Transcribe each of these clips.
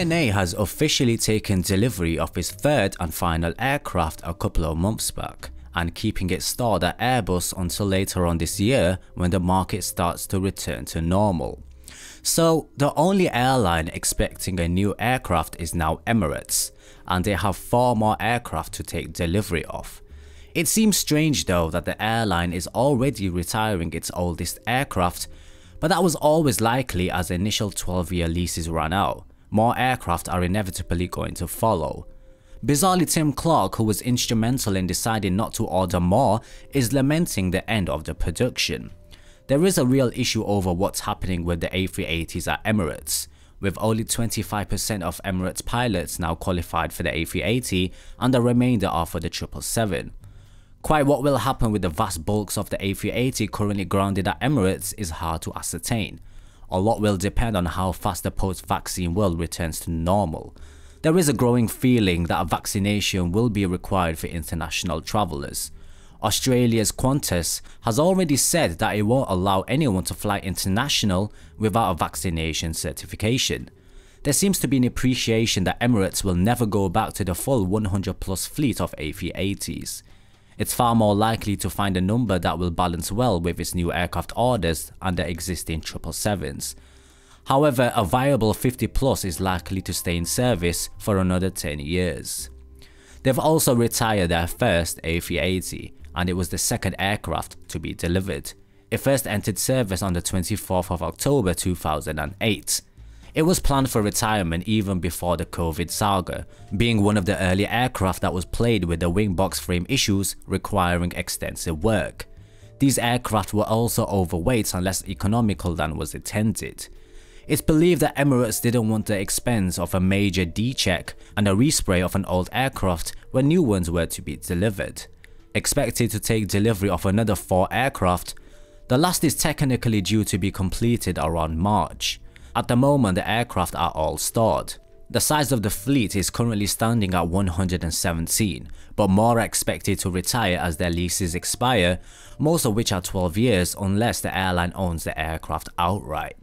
ANA has officially taken delivery of its third and final aircraft a couple of months back, and keeping it stored at Airbus until later on this year when the market starts to return to normal. So the only airline expecting a new aircraft is now Emirates, and they have 4 more aircraft to take delivery of. It seems strange though that the airline is already retiring its oldest aircraft, but that was always likely as the initial 12-year leases ran out. More aircraft are inevitably going to follow. Bizarrely, Tim Clark, who was instrumental in deciding not to order more, is lamenting the end of the production. There is a real issue over what's happening with the A380s at Emirates, with only 25% of Emirates pilots now qualified for the A380 and the remainder are for the 777. Quite what will happen with the vast bulks of the A380 currently grounded at Emirates is hard to ascertain. A lot will depend on how fast the post-vaccine world returns to normal. There is a growing feeling that a vaccination will be required for international travellers. Australia's Qantas has already said that it won't allow anyone to fly international without a vaccination certification. There seems to be an appreciation that Emirates will never go back to the full 100+ fleet of A380s. It's far more likely to find a number that will balance well with its new aircraft orders and the existing 777s. However, a viable 50+ is likely to stay in service for another 10 years. They've also retired their first A380, and it was the second aircraft to be delivered. It first entered service on the 24th of October 2008. It was planned for retirement even before the COVID saga, being one of the early aircraft that was plagued with the wing box frame issues requiring extensive work. These aircraft were also overweight and less economical than was intended. It's believed that Emirates didn't want the expense of a major D-check and a respray of an old aircraft when new ones were to be delivered. Expected to take delivery of another 4 aircraft, the last is technically due to be completed around March. At the moment, the aircraft are all stored. The size of the fleet is currently standing at 117, but more are expected to retire as their leases expire, most of which are 12 years unless the airline owns the aircraft outright.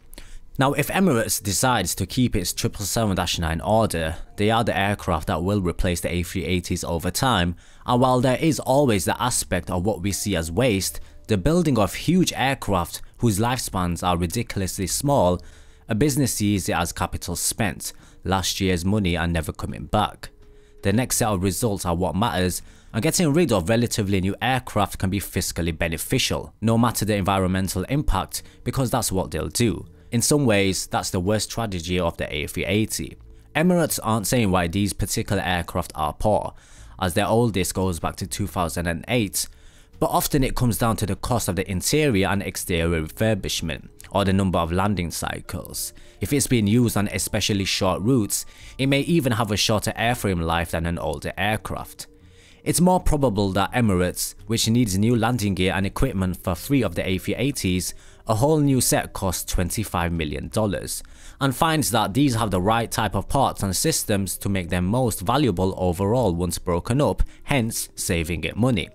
Now, if Emirates decides to keep its 777-9 order, they are the aircraft that will replace the A380s over time, and while there is always the aspect of what we see as waste, the building of huge aircraft whose lifespans are ridiculously small, a business sees it as capital spent, last year's money and never coming back. The next set of results are what matters, and getting rid of relatively new aircraft can be fiscally beneficial, no matter the environmental impact, because that's what they'll do. In some ways, that's the worst tragedy of the A380. Emirates aren't saying why these particular aircraft are poor, as their oldest goes back to 2008, but often it comes down to the cost of the interior and exterior refurbishment, or the number of landing cycles. If it's being used on especially short routes, it may even have a shorter airframe life than an older aircraft. It's more probable that Emirates, which needs new landing gear and equipment for 3 of the A380s, a whole new set costs $25 million, and finds that these have the right type of parts and systems to make them most valuable overall once broken up, hence saving it money.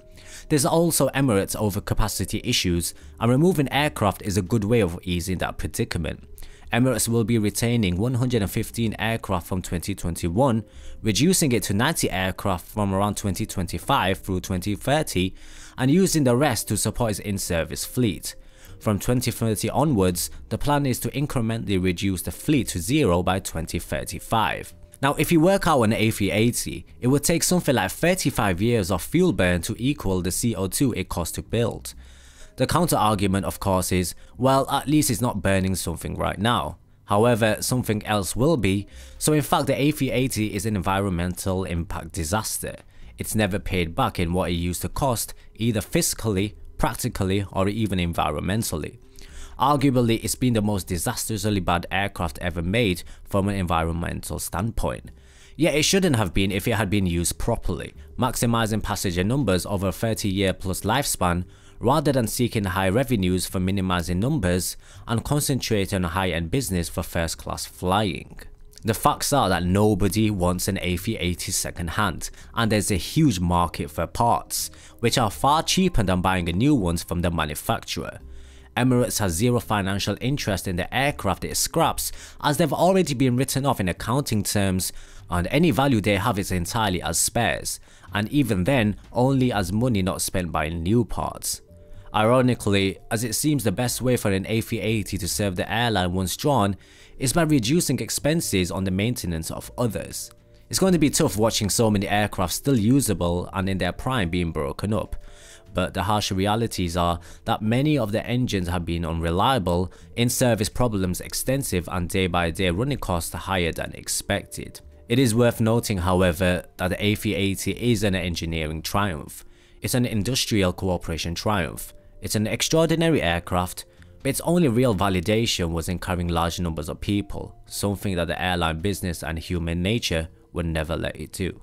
There's also Emirates overcapacity issues, and removing aircraft is a good way of easing that predicament. Emirates will be retaining 115 aircraft from 2021, reducing it to 90 aircraft from around 2025 through 2030, and using the rest to support its in-service fleet. From 2030 onwards, the plan is to incrementally reduce the fleet to 0 by 2035. Now, if you work out an A380, it would take something like 35 years of fuel burn to equal the CO2 it costs to build. The counter-argument, of course, is, well, at least it's not burning something right now. However, something else will be, so in fact the A380 is an environmental impact disaster. It's never paid back in what it used to cost, either fiscally, practically, or even environmentally. Arguably, it's been the most disastrously bad aircraft ever made from an environmental standpoint. Yet it shouldn't have been if it had been used properly, maximizing passenger numbers over a 30-year plus lifespan, rather than seeking high revenues for minimizing numbers and concentrating on high-end business for first-class flying. The facts are that nobody wants an A380 second-hand, and there's a huge market for parts, which are far cheaper than buying new ones from the manufacturer. Emirates has zero financial interest in the aircraft it scraps, as they've already been written off in accounting terms, and any value they have is entirely as spares, and even then only as money not spent buying new parts. Ironically, as it seems the best way for an A380 to serve the airline once drawn is by reducing expenses on the maintenance of others. It's going to be tough watching so many aircraft still usable and in their prime being broken up, but the harsh realities are that many of the engines have been unreliable, in-service problems extensive, and day-by-day running costs higher than expected. It is worth noting, however, that the A380 is an engineering triumph. It's an industrial cooperation triumph. It's an extraordinary aircraft, but its only real validation was in carrying large numbers of people, something that the airline business and human nature would never let it do.